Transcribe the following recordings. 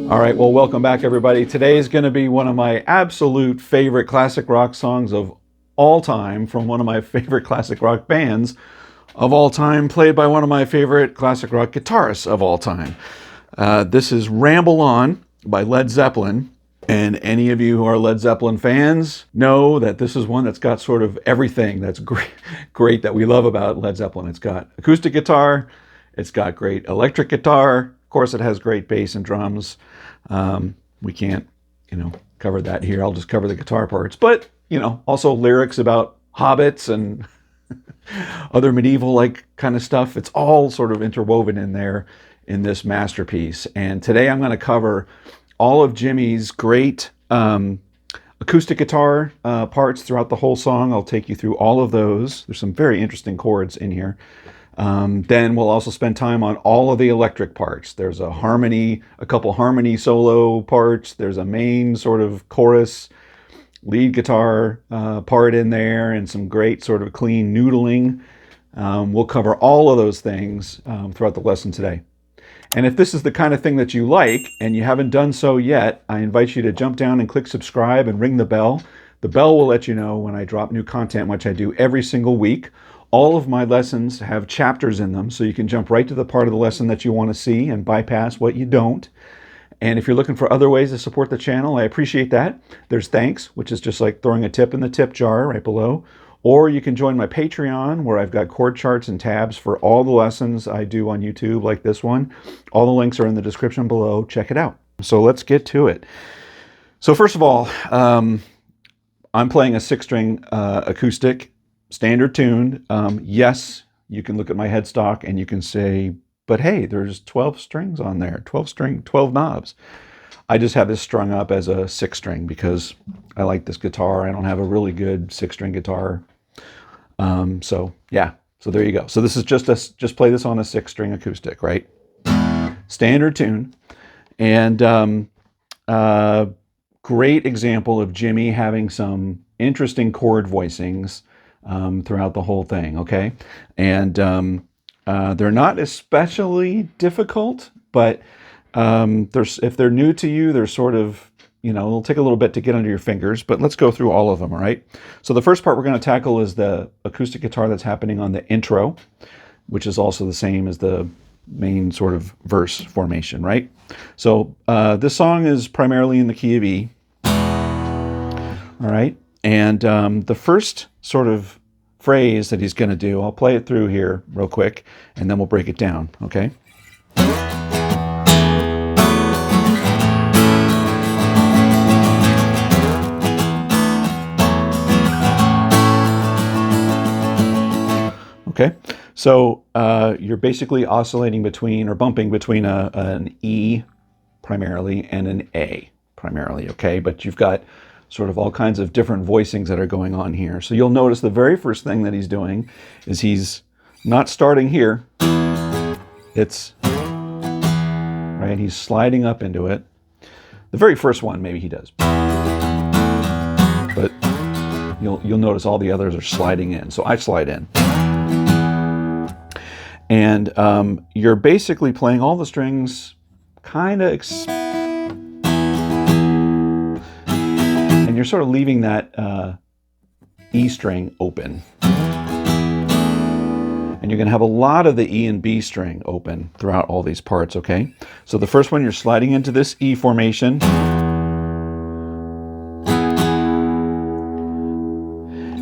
All right, well, welcome back, everybody. Today is going to be one of my absolute favorite classic rock songs of all time from one of my favorite classic rock bands of all time, played by one of my favorite classic rock guitarists of all time. This is Ramble On by Led Zeppelin. And any of you who are Led Zeppelin fans know that this is one that's got sort of everything that's great that we love about Led Zeppelin. It's got acoustic guitar, it's got great electric guitar, of course it has great bass and drums. We can't, cover that here. I'll just cover the guitar parts, but, also lyrics about hobbits and other medieval like kind of stuff. It's all sort of interwoven in there in this masterpiece. And today I'm going to cover all of Jimmy's great acoustic guitar parts throughout the whole song. I'll take you through all of those. There's some very interesting chords in here. Then we'll also spend time on all of the electric parts. There's a couple harmony solo parts. There's a main sort of chorus lead guitar part in there, and some great sort of clean noodling. We'll cover all of those things throughout the lesson today. And if this is the kind of thing that you like and you haven't done so yet, I invite you to jump down and click subscribe and ring the bell. The bell will let you know when I drop new content, which I do every single week. All of my lessons have chapters in them, so you can jump right to the part of the lesson that you want to see and bypass what you don't. And if you're looking for other ways to support the channel, I appreciate that. There's thanks, which is just like throwing a tip in the tip jar right below. Or you can join my Patreon, where I've got chord charts and tabs for all the lessons I do on YouTube, like this one. All the links are in the description below. Check it out. So let's get to it. So first of all, I'm playing a 6-string acoustic, standard tuned. Yes, you can look at my headstock and you can say, but hey, there's 12 strings on there, 12 knobs. I just have this strung up as a 6-string because I like this guitar. I don't have a really good 6-string guitar. So there you go. So this is just play this on a 6-string acoustic, right? Standard tune. And great example of Jimmy having some interesting chord voicings throughout the whole thing, okay? And they're not especially difficult, but if they're new to you, they're sort of, it'll take a little bit to get under your fingers, but let's go through all of them, all right? So the first part we're going to tackle is the acoustic guitar that's happening on the intro, which is also the same as the main sort of verse formation, right? So this song is primarily in the key of E, all right? And the first sort of phrase that he's going to do, I'll play it through here real quick, and then we'll break it down, okay? Okay, so you're basically oscillating between, or bumping between an E primarily and an A primarily, okay? But you've got sort of all kinds of different voicings that are going on here. So you'll notice the very first thing that he's doing is he's not starting here. It's, right, he's sliding up into it. The very first one, maybe he does. But you'll notice all the others are sliding in. So I slide in. And you're basically playing all the strings kind of, and you're sort of leaving that E string open. And you're going to have a lot of the E and B string open throughout all these parts, okay? So the first one, you're sliding into this E formation.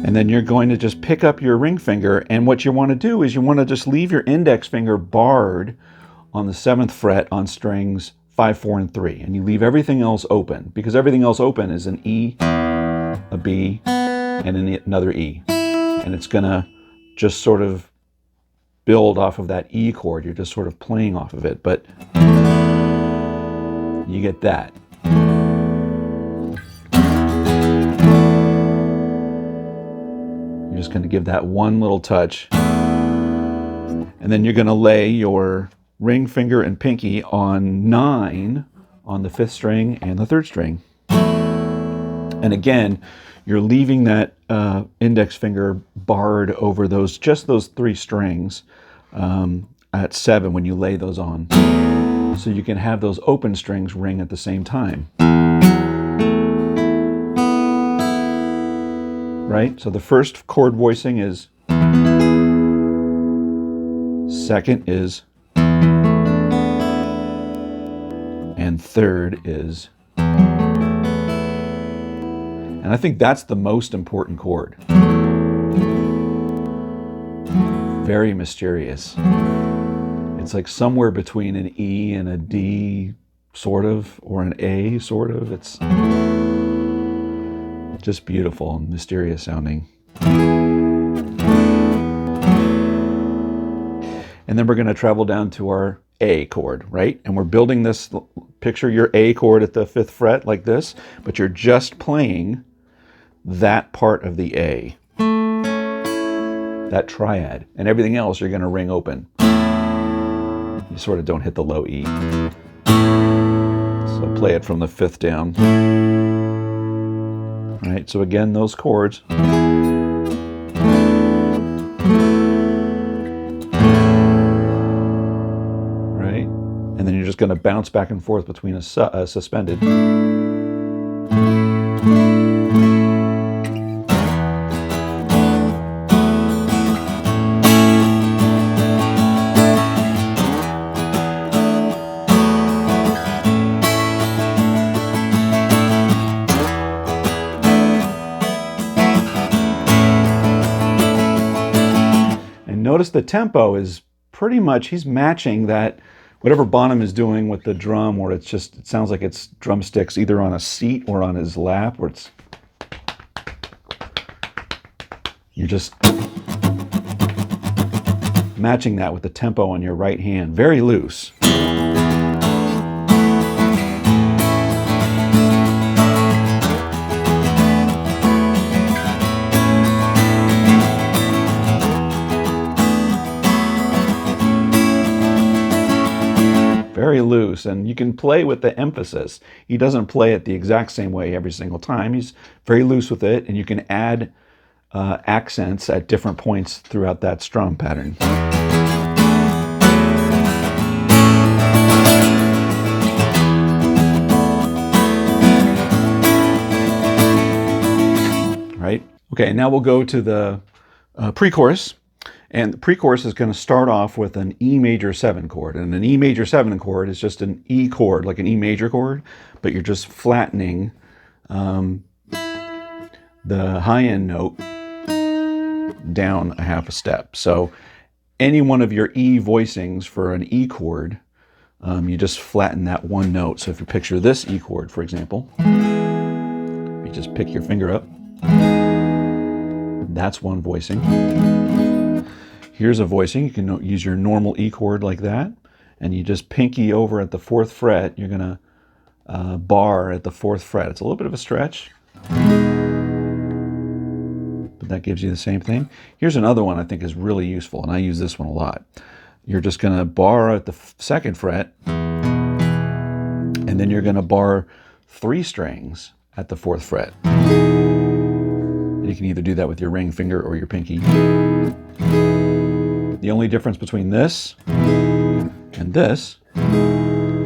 And then you're going to just pick up your ring finger, and what you want to do is you want to just leave your index finger barred on the 7th fret on strings 5, 4, and 3, and you leave everything else open, because everything else open is an E, a B, and another E. And it's going to just sort of build off of that E chord. You're just sort of playing off of it, but you get that. You're just going to give that one little touch, and then you're going to lay your ring finger and pinky on 9 on the 5th string and the 3rd string. And again, you're leaving that index finger barred over just those 3 strings at 7 when you lay those on. so you can have those open strings ring at the same time. Right? So the first chord voicing is, second is, and third is. And I think that's the most important chord. Very mysterious. It's like somewhere between an E and a D, sort of, or an A, sort of. It's just beautiful and mysterious sounding. And then we're going to travel down to our A chord, right? And we're building this, picture your A chord at the 5th fret like this, but you're just playing that part of the A, that triad, and everything else you're going to ring open. You sort of don't hit the low E. So play it from the 5th down. All right, so again, those chords. Right? And then you're just going to bounce back and forth between a suspended. Notice the tempo is pretty much, he's matching that, whatever Bonham is doing with the drum, where it's just, it sounds like it's drumsticks either on a seat or on his lap, where it's, you're just matching that with the tempo on your right hand, very loose. Very loose, and you can play with the emphasis. He doesn't play it the exact same way every single time. He's very loose with it, and you can add accents at different points throughout that strum pattern. Right? Okay, now we'll go to the pre-chorus. And the pre-chorus is going to start off with an E major 7 chord. And an E major 7 chord is just an E chord, like an E major chord, but you're just flattening the high end note down a half a step. So any one of your E voicings for an E chord, you just flatten that one note. So if you picture this E chord, for example, you just pick your finger up. That's one voicing. Here's a voicing. You can use your normal E chord like that, and you just pinky over at the 4th fret. You're going to bar at the 4th fret. It's a little bit of a stretch, but that gives you the same thing. Here's another one I think is really useful, and I use this one a lot. You're just going to bar at the 2nd fret, and then you're going to bar 3 strings at the 4th fret. And you can either do that with your ring finger or your pinky. The only difference between this and this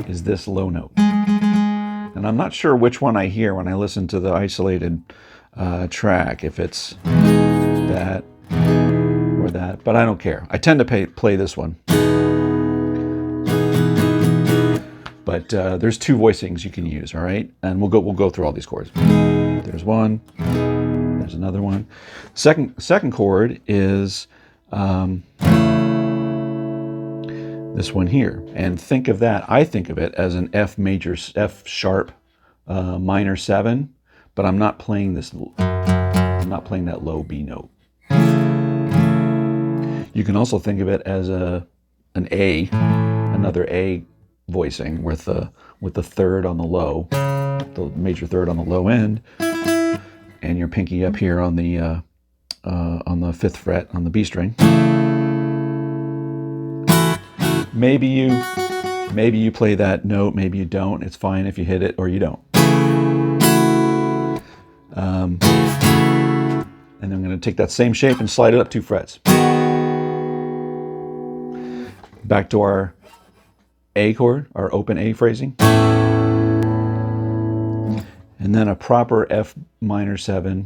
is this low note. And I'm not sure which one I hear when I listen to the isolated track, if it's that or that, but I don't care. I tend to play this one. But there's 2 voicings you can use, all right? And we'll go through all these chords. There's one, there's another one. Second chord is this one here, and think of that. I think of it as an F sharp minor 7, but I'm not playing this. I'm not playing that low B note. You can also think of it as another A voicing with the 3rd on the low, the major 3rd on the low end, and your pinky up here on the 5th fret on the B string. Maybe you play that note, maybe you don't. It's fine if you hit it or you don't. And I'm going to take that same shape and slide it up 2 frets. Back to our A chord, our open A phrasing. And then a proper F minor 7,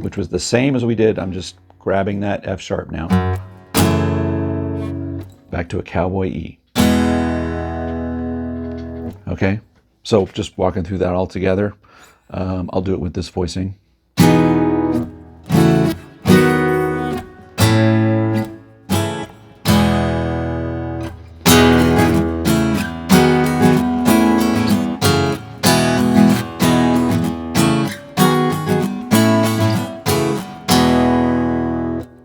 which was the same as we did. I'm just grabbing that F sharp now. Back to a cowboy E. Okay, so just walking through that all together. I'll do it with this voicing.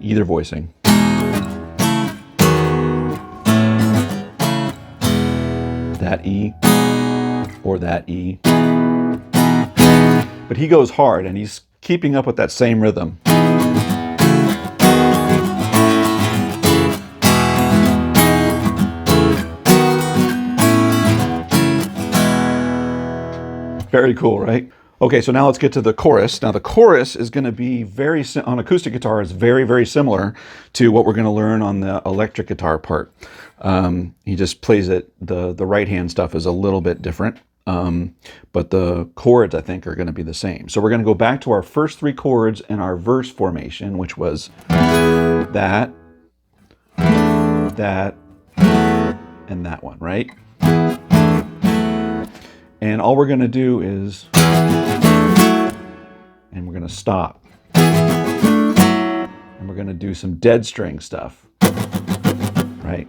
Either voicing. That E or that E. But he goes hard and he's keeping up with that same rhythm. Very cool, right? Okay, so now let's get to the chorus. Now the chorus is going to be on acoustic guitar, it's very, very similar to what we're going to learn on the electric guitar part. He just plays it, the right hand stuff is a little bit different, but the chords I think are going to be the same. So we're going to go back to our first 3 chords in our verse formation, which was that, and that one, right? And all we're going to do is, and we're going to stop. And we're going to do some dead string stuff, right?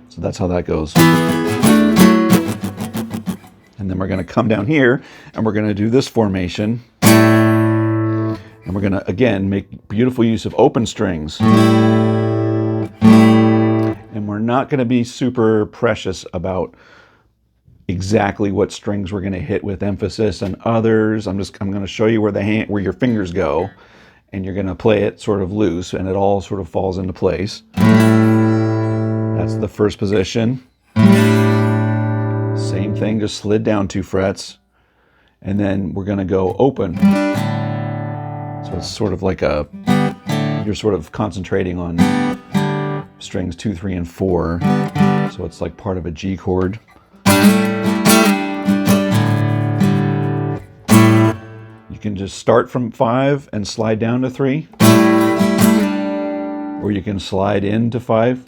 So that's how that goes. And then we're going to come down here and we're going to do this formation. And we're going to, again, make beautiful use of open strings. And we're not going to be super precious about exactly what strings we're going to hit with emphasis and others. I'm going to show you where your fingers go, and you're going to play it sort of loose, and it all sort of falls into place. That's the first position. Same thing, just slid down 2 frets, and then we're going to go open. So it's sort of like you're sort of concentrating on strings 2, 3, and 4. So it's like part of a G chord. You can just start from 5 and slide down to 3. Or you can slide into 5.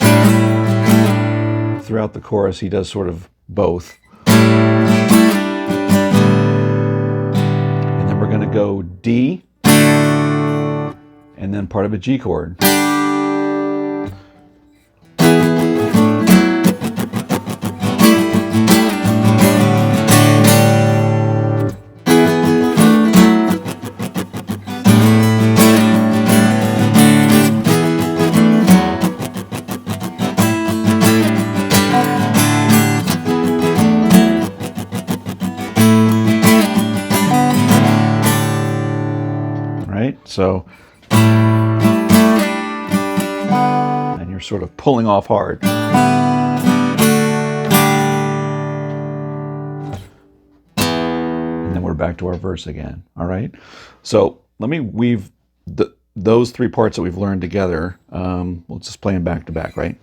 Throughout the chorus, he does sort of both. And then we're going to go D, and then part of a G chord. So, and you're sort of pulling off hard. And then we're back to our verse again. All right. So let me weave those 3 parts that we've learned together. We'll just play them back to back, right?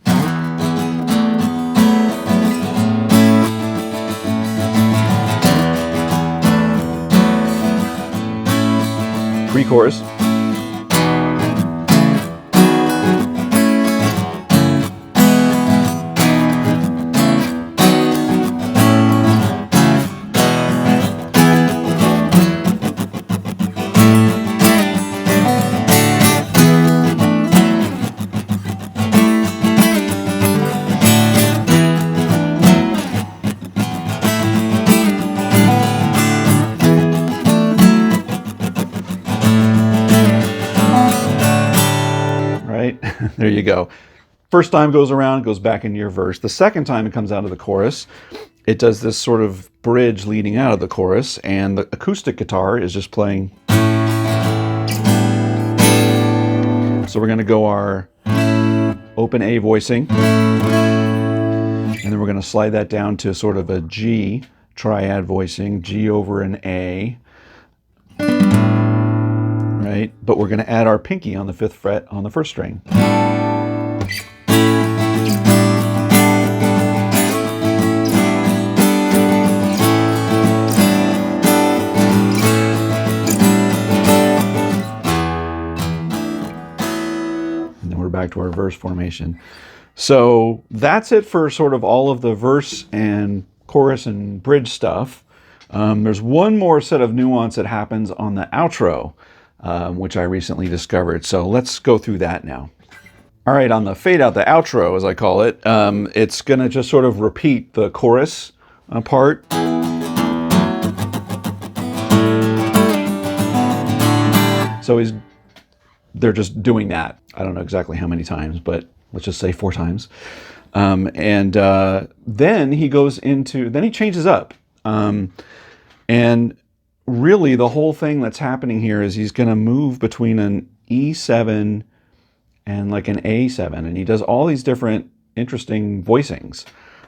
Pre-chorus. There you go. First time goes around, goes back into your verse. The second time it comes out of the chorus, it does this sort of bridge leading out of the chorus, and the acoustic guitar is just playing. So we're going to go our open A voicing, and then we're going to slide that down to sort of a G triad voicing, G over an A. Right? But we're going to add our pinky on the 5th fret on the 1st string. back to our verse formation. So that's it for sort of all of the verse and chorus and bridge stuff. There's one more set of nuance that happens on the outro, which I recently discovered. So let's go through that now. All right, on the fade out, the outro, as I call it, it's going to just sort of repeat the chorus part. So they're just doing that. I don't know exactly how many times, but let's just say 4 times. Then he goes into, then he changes up. And really the whole thing that's happening here is he's going to move between an E7 and like an A7. And he does all these different interesting voicings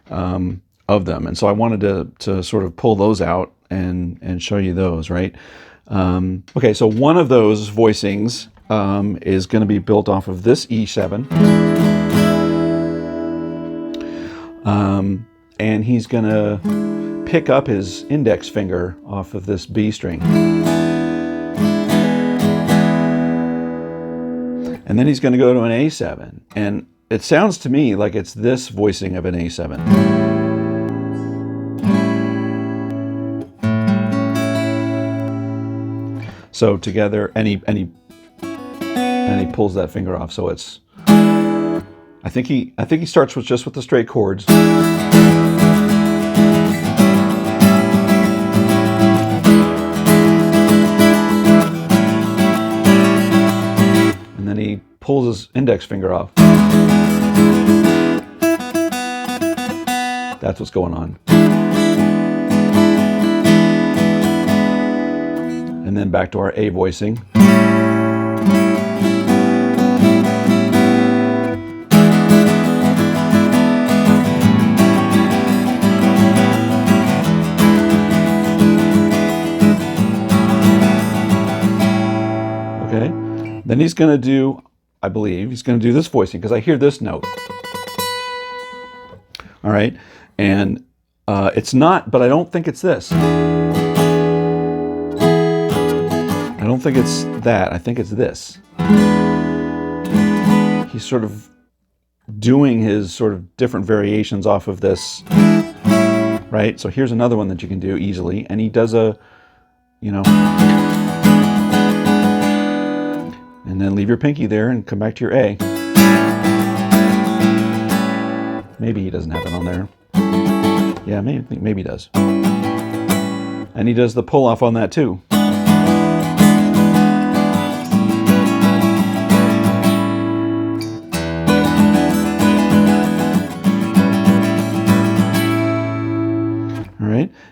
of them. And so I wanted to sort of pull those out and show you those, right? Okay, so one of those voicings is going to be built off of this E7. And he's going to pick up his index finger off of this B string. And then he's going to go to an A7. And it sounds to me like it's this voicing of an A7. So together, and he pulls that finger off. So it's, I think he starts with just with the straight chords. And then he pulls his index finger off. That's what's going on. And then back to our A voicing. Okay, then he's going to do, I believe, he's going to do this voicing because I hear this note. All right, and it's not, but I don't think it's this. I don't think it's that. I think it's this. He's sort of doing his sort of different variations off of this, right? So here's another one that you can do easily. And he does a, you know, and then leave your pinky there and come back to your A. Maybe he doesn't have it on there. Yeah, maybe he does. And he does the pull off on that too.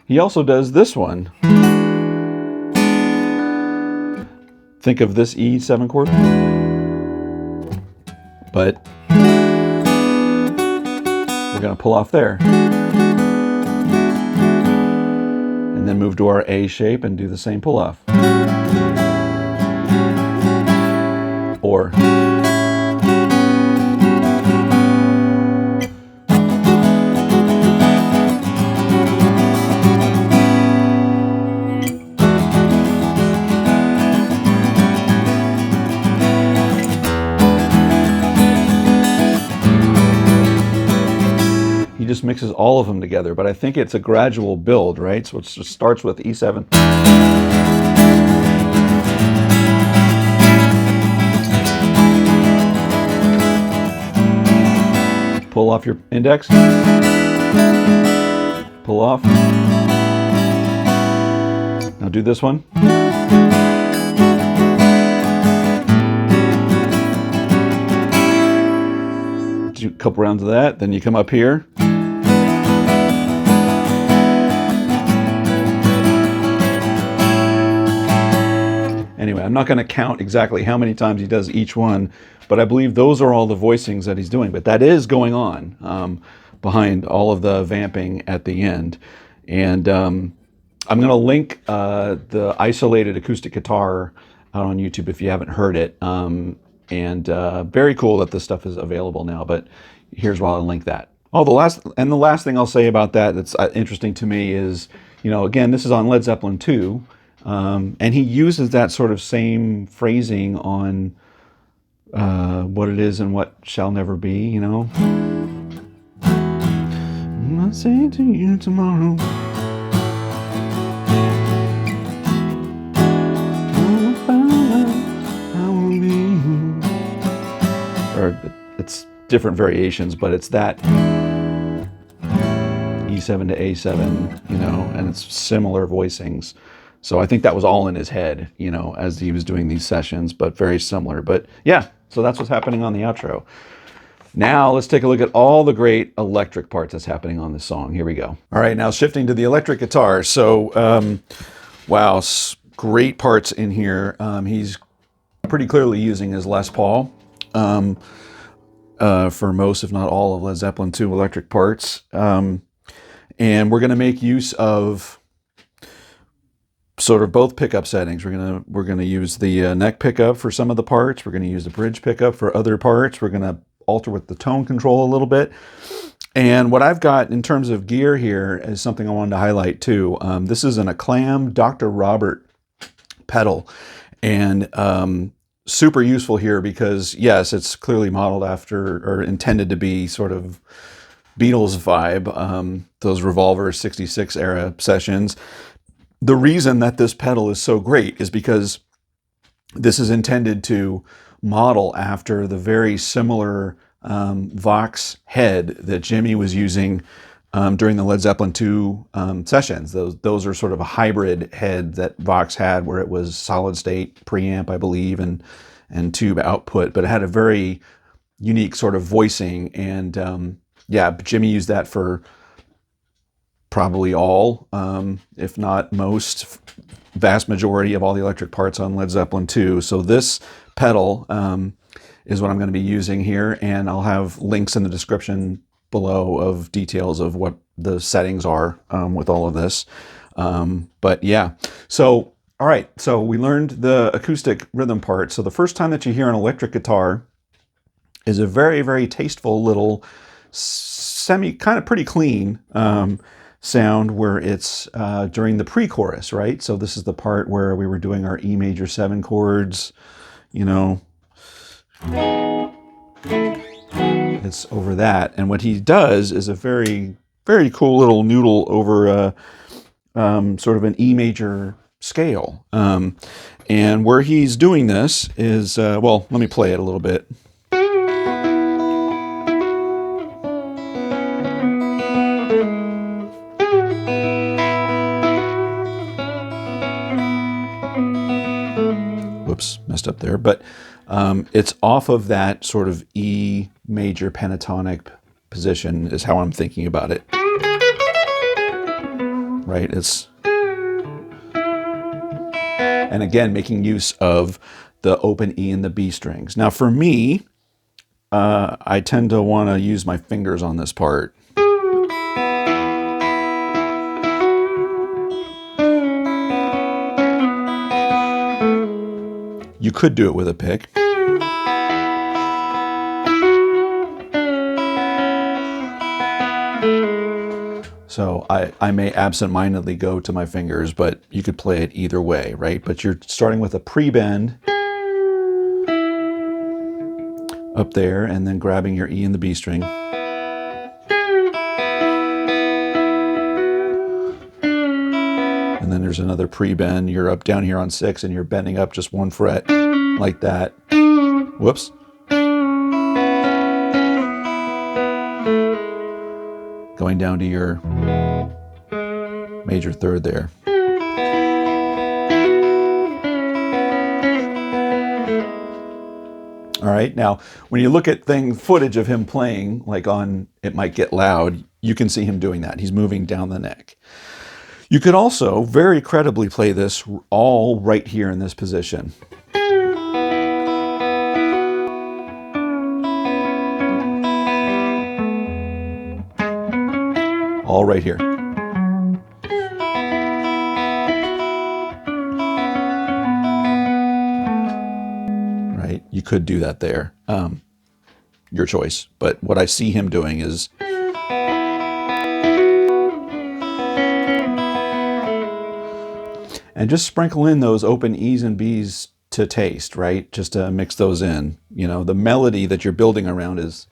He also does this one. Think of this E7 chord, but we're going to pull off there. And then move to our A shape and do the same pull off. Or just mixes all of them together, but I think it's a gradual build, right? So it just starts with E7. Pull off your index. Pull off. Now do this one. Do a couple rounds of that, then you come up here. Anyway, I'm not going to count exactly how many times he does each one, but I believe those are all the voicings that he's doing. But that is going on behind all of the vamping at the end. And I'm going to link the isolated acoustic guitar out on YouTube if you haven't heard it. Very cool that this stuff is available now, but here's why I'll link that. Oh, the last thing I'll say about that that's interesting to me is, you know, again, this is on Led Zeppelin II. And he uses that sort of same phrasing on what it is and what shall never be, you know. I'll say to you tomorrow. I will be. Or it's different variations, but it's that E7 to A7, you know, and it's similar voicings. So I think that was all in his head, you know, as he was doing these sessions, but very similar. But yeah, so that's what's happening on the outro. Now let's take a look at all the great electric parts that's happening on this song. Here we go. All right, now shifting to the electric guitar. So, wow, great parts in here. He's pretty clearly using his Les Paul for most, if not all, of Led Zeppelin II electric parts. And we're going to make use of sort of both pickup settings. We're gonna use the neck pickup for some of the parts. We're going to use the bridge pickup for other parts. We're going to alter with the tone control a little bit. And what I've got in terms of gear here is something I wanted to highlight too. This is an Aclam Dr. Robert pedal, and super useful here because yes, it's clearly modeled after or intended to be sort of Beatles vibe, those Revolver 66 era sessions. The reason that this pedal is so great is because this is intended to model after the very similar Vox head that Jimmy was using during the Led Zeppelin II sessions. Those are sort of a hybrid head that Vox had, where it was solid state preamp, I believe, and tube output, but it had a very unique sort of voicing. And yeah, Jimmy used that for probably all, if not most, vast majority of all the electric parts on Led Zeppelin II. So this pedal is what I'm going to be using here, and I'll have links in the description below of details of what the settings are with all of this. But yeah, so all right, so we learned the acoustic rhythm part. So the first time that you hear an electric guitar is a very, very tasteful little kind of pretty clean sound where it's during the pre-chorus, right? So this is the part where we were doing our E major 7 chords, you know. It's over that. And what he does is a very, very cool little noodle over sort of an E major scale. And where he's doing this is, well, let me play it a little bit. Whoops, messed up there. But it's off of that sort of E major pentatonic position is how I'm thinking about it. Right? It's, and again, making use of the open E and the B strings. Now for me, I tend to want to use my fingers on this part. You could do it with a pick. So I may absentmindedly go to my fingers, but you could play it either way, right? But you're starting with a pre-bend up there and then grabbing your E and the B string. And then there's another pre-bend. You're up down here on 6 and you're bending up just 1 fret like that. Whoops. Going down to your major 3rd there. All right, now when you look at footage of him playing, like on It Might Get Loud, you can see him doing that. He's moving down the neck. You could also very credibly play this all right here in this position. All right here. Right? You could do that there. Your choice. But what I see him doing is and just sprinkle in those open E's and B's to taste, right? Just to mix those in. You know, the melody that you're building around is...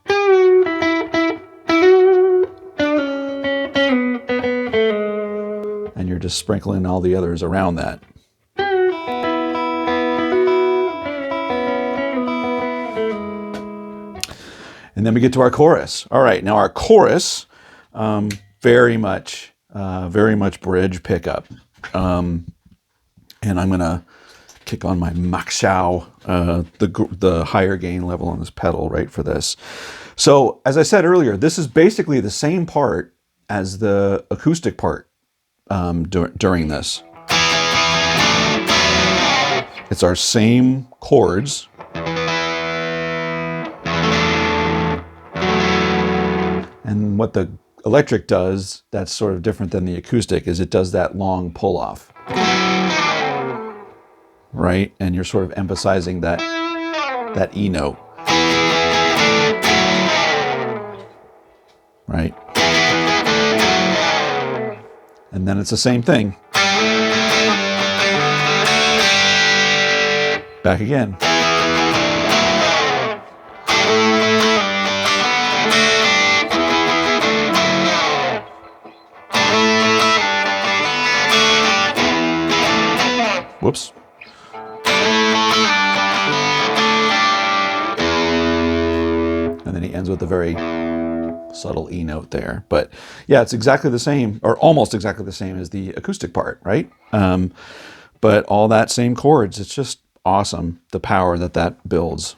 and you're just sprinkling all the others around that. And then we get to our chorus. All right, now our chorus, very much bridge pickup. And I'm gonna kick on my Mach-Schau, the higher gain level on this pedal, right, for this. So as I said earlier, this is basically the same part as the acoustic part during this. It's our same chords. And what the electric does that's sort of different than the acoustic is it does that long pull off. Right? And you're sort of emphasizing that E note. Right? And then it's the same thing. Back again. Whoops. And then he ends with a very subtle E note there. But yeah, it's exactly the same, or almost exactly the same as the acoustic part, right? But all that same chords. It's just awesome, the power that builds.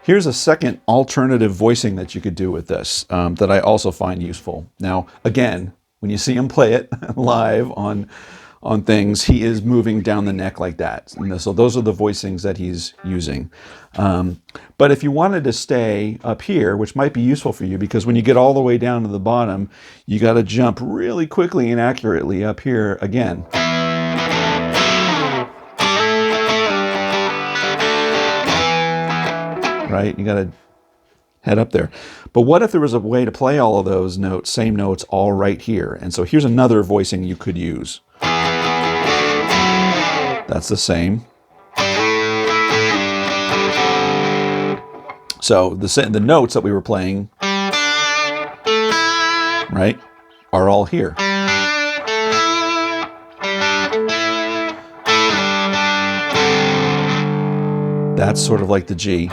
Here's a second alternative voicing that you could do with this that I also find useful. Now, again, when you see him play it live on things, he is moving down the neck like that. And so those are the voicings that he's using. But if you wanted to stay up here, which might be useful for you, because when you get all the way down to the bottom, you got to jump really quickly and accurately up here again. Right? You got to head up there. But what if there was a way to play all of those notes, same notes, all right here? And so here's another voicing you could use. That's the same. So the notes that we were playing, right, are all here. That's sort of like the G.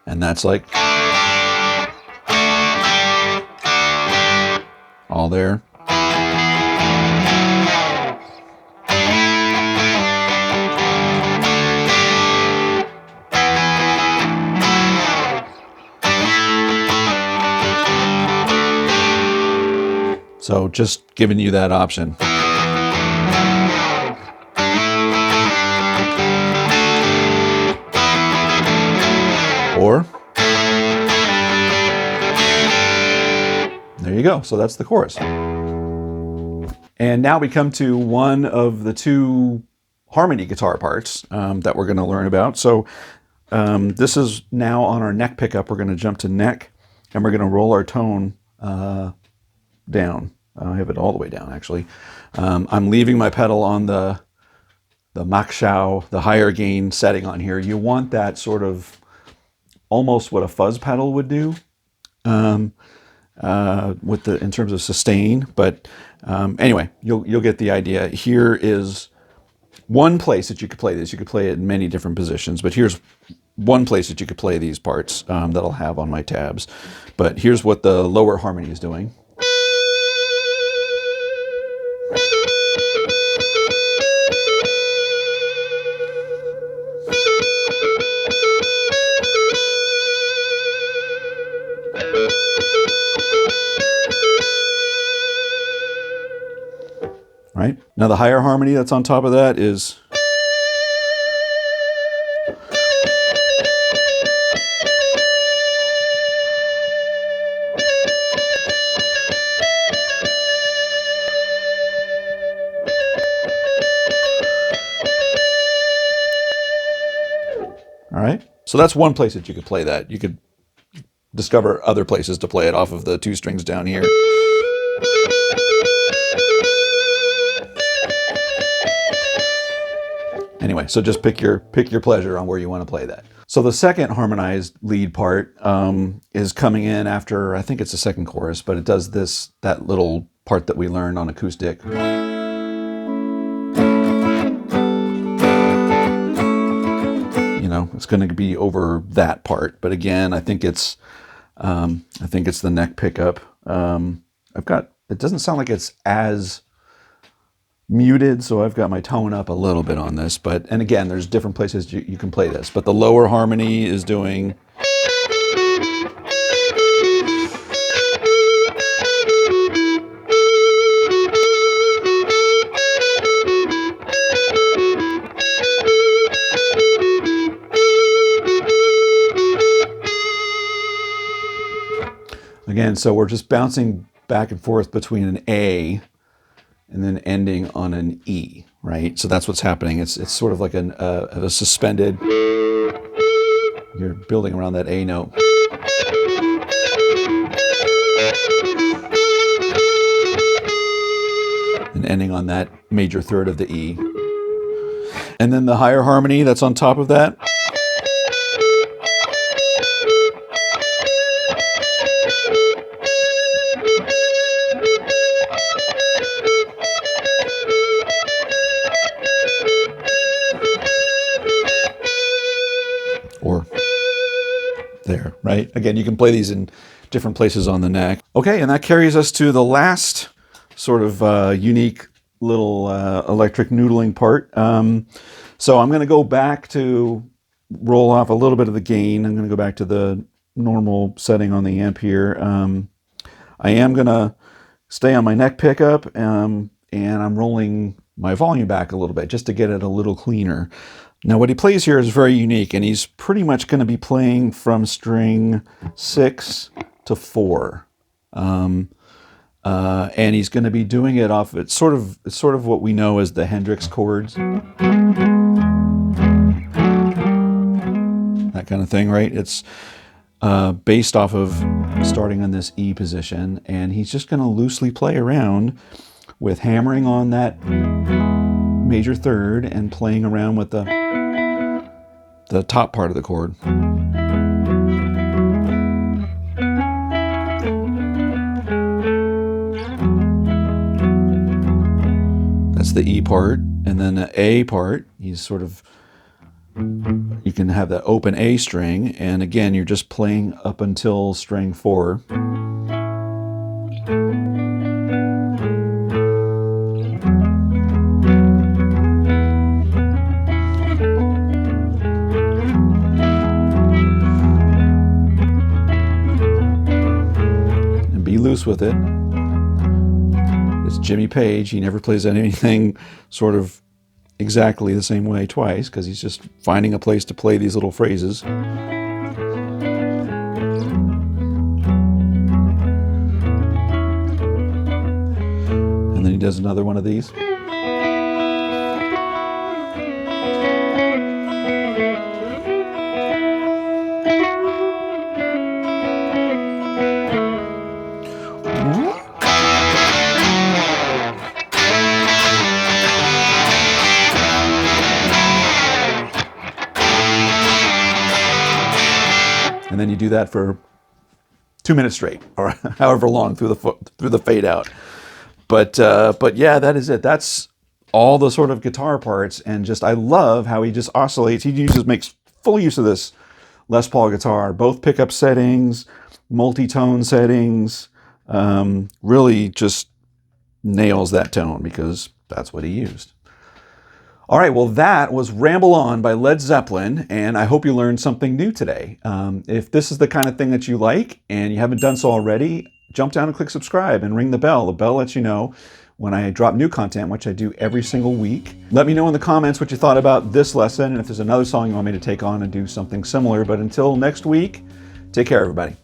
And that's like all there. So just giving you that option. Or there you go. So that's the chorus. And now we come to one of the two harmony guitar parts that we're going to learn about. So this is now on our neck pickup. We're going to jump to neck, and we're going to roll our tone down. I have it all the way down, actually. I'm leaving my pedal on the Mach-Schau, the higher gain setting on here. You want that sort of almost what a fuzz pedal would do in terms of sustain. But anyway, you'll get the idea. Here is one place that you could play this. You could play it in many different positions, but here's one place that you could play these parts that I'll have on my tabs. But here's what the lower harmony is doing. Right? Now the higher harmony that's on top of that is all right. So that's one place that you could play that. You could discover other places to play it off of the 2 strings down here. Anyway, so just pick your pleasure on where you want to play that. So the second harmonized lead part is coming in after, I think it's the second chorus, but it does that little part that we learned on acoustic. You know, it's going to be over that part, but again, I think it's the neck pickup. It doesn't sound like it's as muted, so I've got my tone up a little bit on this, and again, there's different places you can play this, but the lower harmony is doing again, so we're just bouncing back and forth between an A and then ending on an E, right? So that's what's happening. It's sort of like a suspended, you're building around that A note. And ending on that major third of the E. And then the higher harmony that's on top of that. Or there, right? Again, you can play these in different places on the neck. Okay, and that carries us to the last sort of unique little electric noodling part. So I'm going to go back to roll off a little bit of the gain. I'm going to go back to the normal setting on the amp here. I am going to stay on my neck pickup, and I'm rolling my volume back a little bit just to get it a little cleaner. Now what he plays here is very unique, and he's pretty much going to be playing from string 6 to 4. And he's going to be doing it off, it's sort of what we know as the Hendrix chords. That kind of thing, right? It's based off of starting on this E position, and he's just going to loosely play around with hammering on that major third and playing around with the top part of the chord. That's the E part, and then the A part, he's sort of, you can have that open A string, and again, you're just playing up until string 4. Be loose with it. It's Jimmy Page. He never plays anything sort of exactly the same way twice, because he's just finding a place to play these little phrases. And then he does another one of these. And then you do that for 2 minutes straight, or however long through the fade out. But yeah, that is it. That's all the sort of guitar parts, and just I love how he just oscillates. He makes full use of this Les Paul guitar, both pickup settings, multi-tone settings. Really just nails that tone because that's what he used. All right, well, that was Ramble On by Led Zeppelin, and I hope you learned something new today. If this is the kind of thing that you like and you haven't done so already, jump down and click subscribe and ring the bell. The bell lets you know when I drop new content, which I do every single week. Let me know in the comments what you thought about this lesson, and if there's another song you want me to take on and do something similar. But until next week, take care, everybody.